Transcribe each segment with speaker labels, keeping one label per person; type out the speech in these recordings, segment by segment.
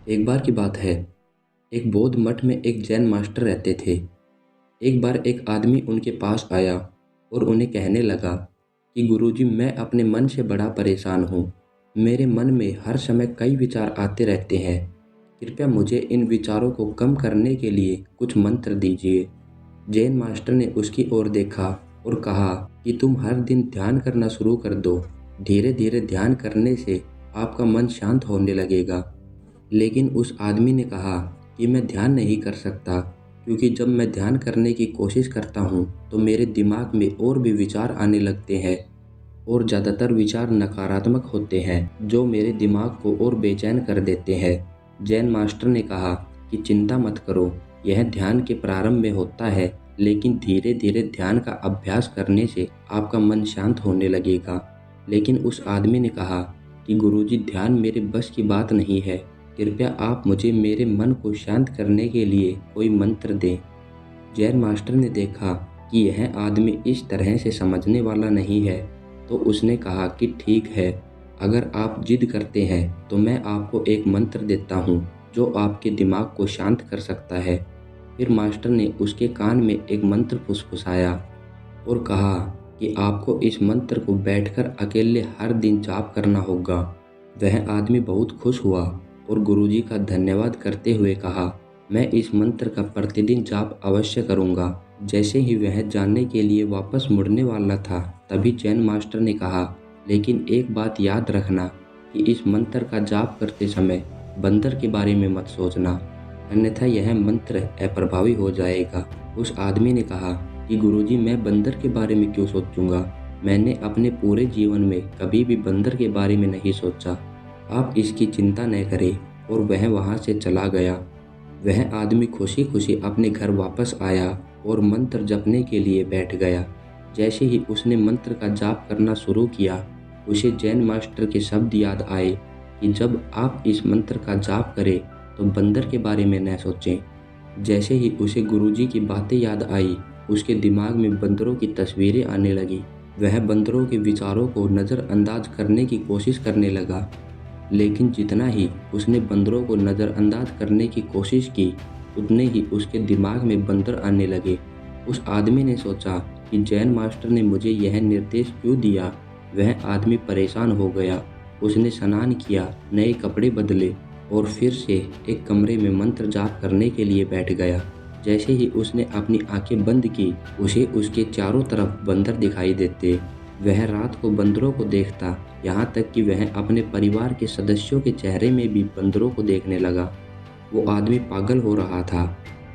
Speaker 1: एक बार की बात है, एक बौद्ध मठ में एक जैन मास्टर रहते थे। एक बार एक आदमी उनके पास आया और उन्हें कहने लगा कि गुरुजी, मैं अपने मन से बड़ा परेशान हूँ। मेरे मन में हर समय कई विचार आते रहते हैं। कृपया मुझे इन विचारों को कम करने के लिए कुछ मंत्र दीजिए। जैन मास्टर ने उसकी ओर देखा और कहा कि तुम हर दिन ध्यान करना शुरू कर दो। धीरे धीरे ध्यान करने से आपका मन शांत होने लगेगा। लेकिन उस आदमी ने कहा कि मैं ध्यान नहीं कर सकता, क्योंकि जब मैं ध्यान करने की कोशिश करता हूँ तो मेरे दिमाग में और भी विचार आने लगते हैं और ज़्यादातर विचार नकारात्मक होते हैं जो मेरे दिमाग को और बेचैन कर देते हैं। जैन मास्टर ने कहा कि चिंता मत करो, यह ध्यान के प्रारंभ में होता है, लेकिन धीरे धीरे ध्यान का अभ्यास करने से आपका मन शांत होने लगेगा। लेकिन उस आदमी ने कहा कि गुरुजी, ध्यान मेरे बस की बात नहीं है। कृपया आप मुझे मेरे मन को शांत करने के लिए कोई मंत्र दें। जैन मास्टर ने देखा कि यह आदमी इस तरह से समझने वाला नहीं है, तो उसने कहा कि ठीक है, अगर आप जिद करते हैं तो मैं आपको एक मंत्र देता हूँ जो आपके दिमाग को शांत कर सकता है। फिर मास्टर ने उसके कान में एक मंत्र फुसफुसाया और कहा कि आपको इस मंत्र को बैठकर अकेले हर दिन जाप करना होगा। वह आदमी बहुत खुश हुआ और गुरुजी का धन्यवाद करते हुए कहा, मैं इस मंत्र का प्रतिदिन जाप अवश्य करूंगा। जैसे ही वह जानने के लिए वापस मुड़ने वाला था, तभी जैन मास्टर ने कहा, लेकिन एक बात याद रखना कि इस मंत्र का जाप करते समय बंदर के बारे में मत सोचना, अन्यथा यह मंत्र अप्रभावी हो जाएगा। उस आदमी ने कहा कि गुरुजी, मैं बंदर के बारे में क्यों सोचूंगा? मैंने अपने पूरे जीवन में कभी भी बंदर के बारे में नहीं सोचा। आप इसकी चिंता न करें। और वह वहाँ से चला गया। वह आदमी खुशी खुशी अपने घर वापस आया और मंत्र जपने के लिए बैठ गया। जैसे ही उसने मंत्र का जाप करना शुरू किया, उसे जैन मास्टर के शब्द याद आए कि जब आप इस मंत्र का जाप करें तो बंदर के बारे में न सोचें। जैसे ही उसे गुरुजी की बातें याद आई, उसके दिमाग में बंदरों की तस्वीरें आने लगी। वह बंदरों के विचारों को नज़रअंदाज करने की कोशिश करने लगा, लेकिन जितना ही उसने बंदरों को नज़रअंदाज करने की कोशिश की, उतने ही उसके दिमाग में बंदर आने लगे। उस आदमी ने सोचा कि जैन मास्टर ने मुझे यह निर्देश क्यों दिया। वह आदमी परेशान हो गया। उसने स्नान किया, नए कपड़े बदले और फिर से एक कमरे में मंत्र जाप करने के लिए बैठ गया। जैसे ही उसने अपनी आंखें बंद की, उसे उसके चारों तरफ बंदर दिखाई देते। वह रात को बंदरों को देखता, यहाँ तक कि वह अपने परिवार के सदस्यों के चेहरे में भी बंदरों को देखने लगा। वो आदमी पागल हो रहा था।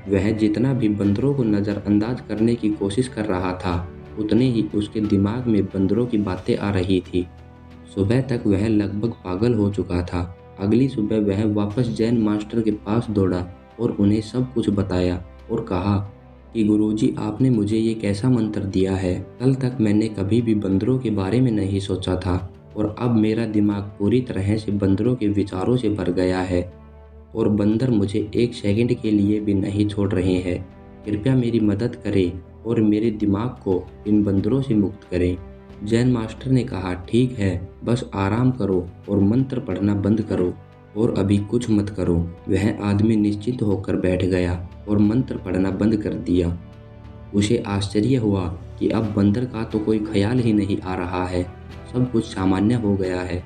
Speaker 1: वह जितना भी बंदरों को नज़रअंदाज करने की कोशिश कर रहा था, उतने ही उसके दिमाग में बंदरों की बातें आ रही थी। सुबह तक वह लगभग पागल हो चुका था। अगली सुबह वह वापस जैन मास्टर के पास दौड़ा और उन्हें सब कुछ बताया और कहा कि गुरुजी, आपने मुझे ये कैसा मंत्र दिया है? कल तक मैंने कभी भी बंदरों के बारे में नहीं सोचा था और अब मेरा दिमाग पूरी तरह से बंदरों के विचारों से भर गया है और बंदर मुझे एक सेकंड के लिए भी नहीं छोड़ रहे हैं। कृपया मेरी मदद करें और मेरे दिमाग को इन बंदरों से मुक्त करें। जैन मास्टर ने कहा, ठीक है, बस आराम करो और मंत्र पढ़ना बंद करो और अभी कुछ मत करो। वह आदमी निश्चित होकर बैठ गया और मंत्र पढ़ना बंद कर दिया। उसे आश्चर्य हुआ कि अब बंदर का तो कोई ख्याल ही नहीं आ रहा है, सब कुछ सामान्य हो गया है।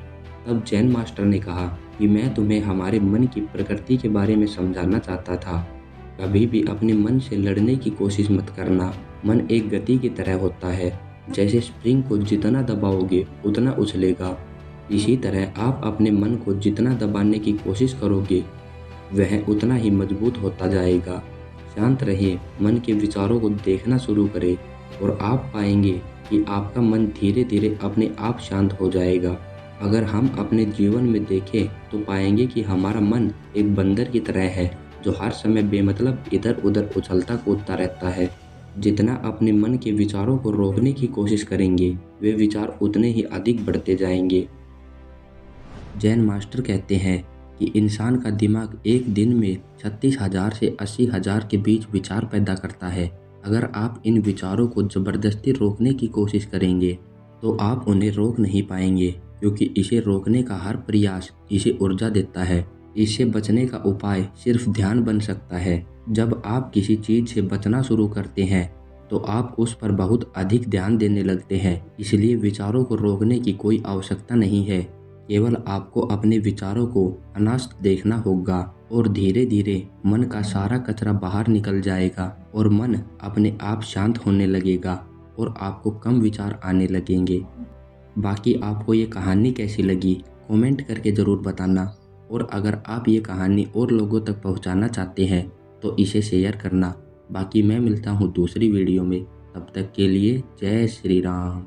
Speaker 1: तब जैन मास्टर ने कहा कि मैं तुम्हें हमारे मन की प्रकृति के बारे में समझाना चाहता था। कभी भी अपने मन से लड़ने की कोशिश मत करना। मन एक गति की तरह होता है, जैसे स्प्रिंग को जितना दबाओगे उतना उछलेगा। इसी तरह आप अपने मन को जितना दबाने की कोशिश करोगे, वह उतना ही मजबूत होता जाएगा। शांत रहें, मन के विचारों को देखना शुरू करें और आप पाएंगे कि आपका मन धीरे धीरे अपने आप शांत हो जाएगा। अगर हम अपने जीवन में देखें तो पाएंगे कि हमारा मन एक बंदर की तरह है जो हर समय बेमतलब इधर उधर उछलता कूदता रहता है। जितना अपने मन के विचारों को रोकने की कोशिश करेंगे, वे विचार उतने ही अधिक बढ़ते जाएंगे। जैन मास्टर कहते हैं कि इंसान का दिमाग एक दिन में 36,000 से 80,000 के बीच विचार पैदा करता है। अगर आप इन विचारों को ज़बरदस्ती रोकने की कोशिश करेंगे तो आप उन्हें रोक नहीं पाएंगे, क्योंकि इसे रोकने का हर प्रयास इसे ऊर्जा देता है। इससे बचने का उपाय सिर्फ ध्यान बन सकता है। जब आप किसी चीज़ से बचना शुरू करते हैं तो आप उस पर बहुत अधिक ध्यान देने लगते हैं। इसलिए विचारों को रोकने की कोई आवश्यकता नहीं है। केवल आपको अपने विचारों को अनास्त देखना होगा और धीरे धीरे मन का सारा कचरा बाहर निकल जाएगा और मन अपने आप शांत होने लगेगा और आपको कम विचार आने लगेंगे। बाकी आपको ये कहानी कैसी लगी कमेंट करके ज़रूर बताना, और अगर आप ये कहानी और लोगों तक पहुंचाना चाहते हैं तो इसे शेयर करना। बाकी मैं मिलता हूँ दूसरी वीडियो में, तब तक के लिए जय श्री राम।